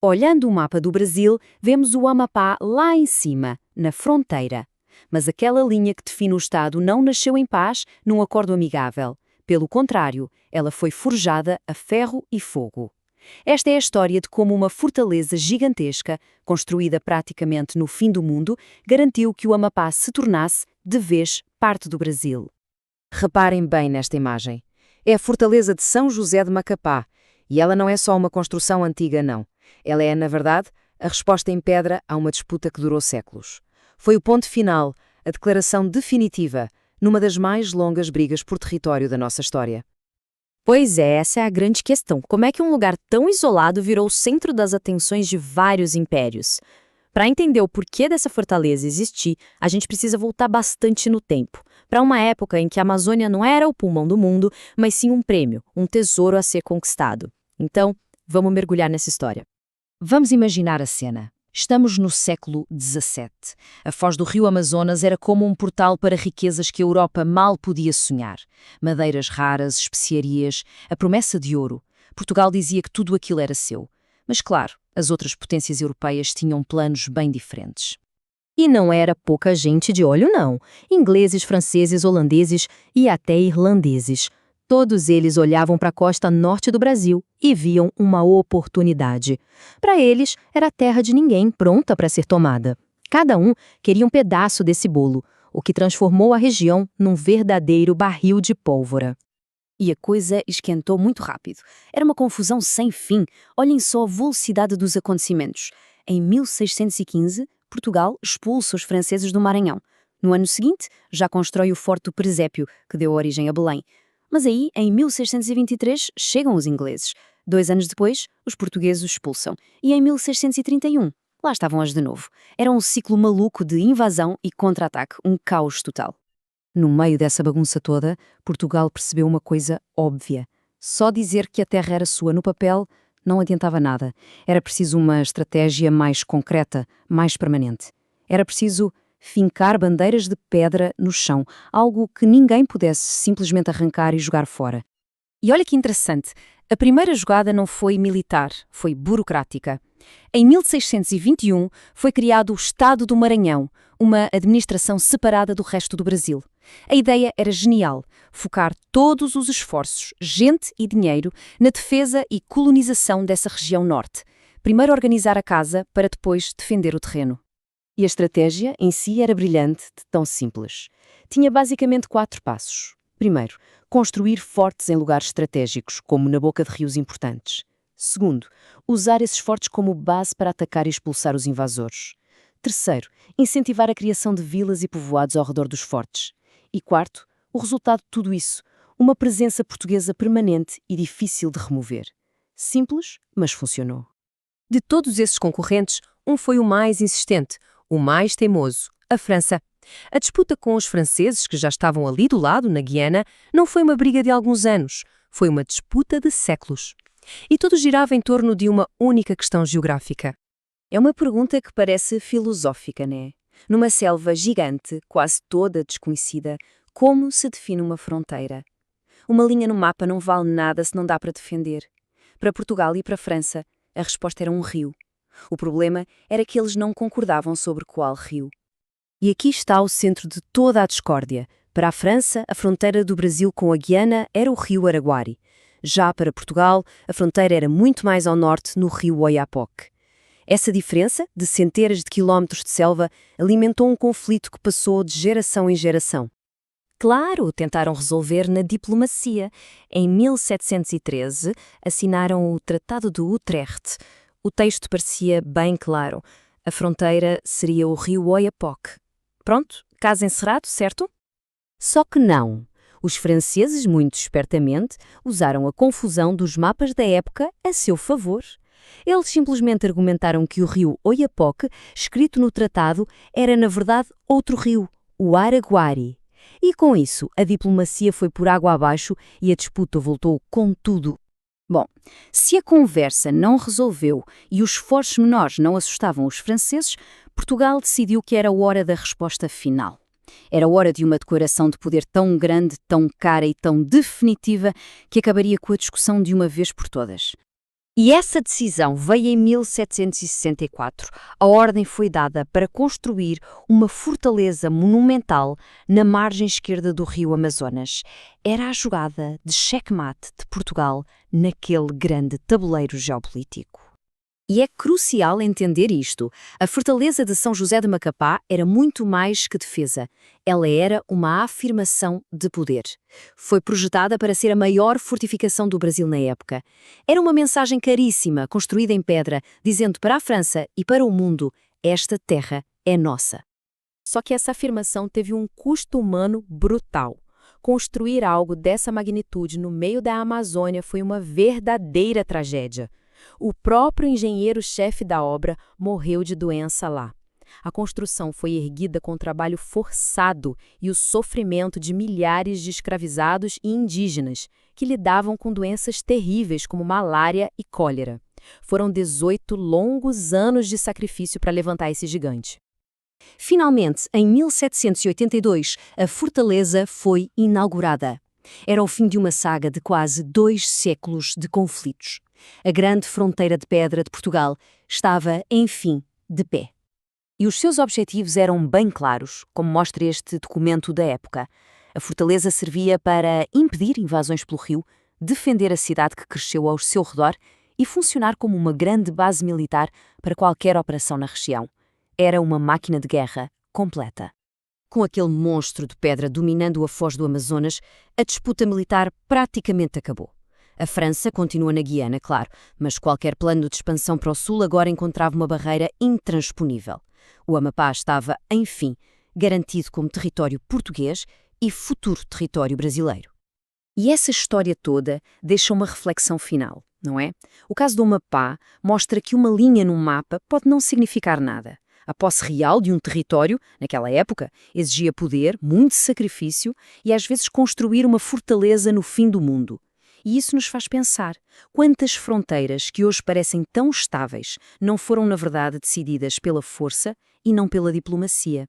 Olhando o mapa do Brasil, vemos o Amapá lá em cima, na fronteira. Mas aquela linha que define o Estado não nasceu em paz, num acordo amigável. Pelo contrário, ela foi forjada a ferro e fogo. Esta é a história de como uma fortaleza gigantesca, construída praticamente no fim do mundo, garantiu que o Amapá se tornasse, de vez, parte do Brasil. Reparem bem nesta imagem. É a fortaleza de São José de Macapá. E ela não é só uma construção antiga, não. Ela é, na verdade, a resposta em pedra a uma disputa que durou séculos. Foi o ponto final, a declaração definitiva, numa das mais longas brigas por território da nossa história. Pois é, essa é a grande questão. Como é que um lugar tão isolado virou o centro das atenções de vários impérios? Para entender o porquê dessa fortaleza existir, a gente precisa voltar bastante no tempo, para uma época em que a Amazônia não era o pulmão do mundo, mas sim um prêmio, um tesouro a ser conquistado. Então, vamos mergulhar nessa história. Vamos imaginar a cena. Estamos no século XVII. A foz do rio Amazonas era como um portal para riquezas que a Europa mal podia sonhar. Madeiras raras, especiarias, a promessa de ouro. Portugal dizia que tudo aquilo era seu. Mas claro, as outras potências europeias tinham planos bem diferentes. E não era pouca gente de olho, não. Ingleses, franceses, holandeses e até irlandeses. Todos eles olhavam para a costa norte do Brasil e viam uma oportunidade. Para eles, era a terra de ninguém, pronta para ser tomada. Cada um queria um pedaço desse bolo, o que transformou a região num verdadeiro barril de pólvora. E a coisa esquentou muito rápido. Era uma confusão sem fim. Olhem só a velocidade dos acontecimentos. Em 1615, Portugal expulsa os franceses do Maranhão. No ano seguinte, já constrói o Forte do Presépio, que deu origem a Belém. Mas aí, em 1623, chegam os ingleses. 2 anos depois, os portugueses os expulsam. E em 1631, lá estavam as de novo. Era um ciclo maluco de invasão e contra-ataque, um caos total. No meio dessa bagunça toda, Portugal percebeu uma coisa óbvia. Só dizer que a terra era sua no papel não adiantava nada. Era preciso uma estratégia mais concreta, mais permanente. Era preciso fincar bandeiras de pedra no chão, algo que ninguém pudesse simplesmente arrancar e jogar fora. E olha que interessante, a primeira jogada não foi militar, foi burocrática. Em 1621 foi criado o Estado do Maranhão, uma administração separada do resto do Brasil. A ideia era genial, focar todos os esforços, gente e dinheiro, na defesa e colonização dessa região norte. Primeiro organizar a casa para depois defender o terreno. E a estratégia em si era brilhante, de tão simples. Tinha basicamente 4 passos. Primeiro, construir fortes em lugares estratégicos, como na boca de rios importantes. Segundo, usar esses fortes como base para atacar e expulsar os invasores. Terceiro, incentivar a criação de vilas e povoados ao redor dos fortes. E quarto, o resultado de tudo isso, uma presença portuguesa permanente e difícil de remover. Simples, mas funcionou. De todos esses concorrentes, um foi o mais insistente, o mais teimoso, a França. A disputa com os franceses, que já estavam ali do lado, na Guiana, não foi uma briga de alguns anos, foi uma disputa de séculos. E tudo girava em torno de uma única questão geográfica. É uma pergunta que parece filosófica, né? Numa selva gigante, quase toda desconhecida, como se define uma fronteira? Uma linha no mapa não vale nada se não dá para defender. Para Portugal e para a França, a resposta era um rio. O problema era que eles não concordavam sobre qual rio. E aqui está o centro de toda a discórdia. Para a França, a fronteira do Brasil com a Guiana era o rio Araguari. Já para Portugal, a fronteira era muito mais ao norte, no rio Oiapoque. Essa diferença, de centenas de quilómetros de selva, alimentou um conflito que passou de geração em geração. Claro, tentaram resolver na diplomacia. Em 1713, assinaram o Tratado de Utrecht. O texto parecia bem claro. A fronteira seria o rio Oiapoque. Pronto, caso encerrado, certo? Só que não. Os franceses, muito espertamente, usaram a confusão dos mapas da época a seu favor. Eles simplesmente argumentaram que o rio Oiapoque, escrito no tratado, era na verdade outro rio, o Araguari. E com isso, a diplomacia foi por água abaixo e a disputa voltou com tudo. Bom, se a conversa não resolveu e os esforços menores não assustavam os franceses, Portugal decidiu que era a hora da resposta final. Era hora de uma declaração de poder tão grande, tão cara e tão definitiva que acabaria com a discussão de uma vez por todas. E essa decisão veio em 1764. A ordem foi dada para construir uma fortaleza monumental na margem esquerda do rio Amazonas. Era a jogada de checkmate de Portugal naquele grande tabuleiro geopolítico. E é crucial entender isto. A fortaleza de São José de Macapá era muito mais que defesa. Ela era uma afirmação de poder. Foi projetada para ser a maior fortificação do Brasil na época. Era uma mensagem caríssima, construída em pedra, dizendo para a França e para o mundo: esta terra é nossa. Só que essa afirmação teve um custo humano brutal. Construir algo dessa magnitude no meio da Amazônia foi uma verdadeira tragédia. O próprio engenheiro-chefe da obra morreu de doença lá. A construção foi erguida com trabalho forçado e o sofrimento de milhares de escravizados e indígenas, que lidavam com doenças terríveis como malária e cólera. Foram 18 longos anos de sacrifício para levantar esse gigante. Finalmente, em 1782, a fortaleza foi inaugurada. Era o fim de uma saga de quase 2 séculos de conflitos. A grande fronteira de pedra de Portugal estava, enfim, de pé. E os seus objetivos eram bem claros, como mostra este documento da época. A fortaleza servia para impedir invasões pelo rio, defender a cidade que cresceu ao seu redor e funcionar como uma grande base militar para qualquer operação na região. Era uma máquina de guerra completa. Com aquele monstro de pedra dominando a foz do Amazonas, a disputa militar praticamente acabou. A França continua na Guiana, claro, mas qualquer plano de expansão para o sul agora encontrava uma barreira intransponível. O Amapá estava, enfim, garantido como território português e futuro território brasileiro. E essa história toda deixa uma reflexão final, não é? O caso do Amapá mostra que uma linha num mapa pode não significar nada. A posse real de um território, naquela época, exigia poder, muito sacrifício e às vezes construir uma fortaleza no fim do mundo. E isso nos faz pensar, quantas fronteiras que hoje parecem tão estáveis não foram na verdade decididas pela força e não pela diplomacia.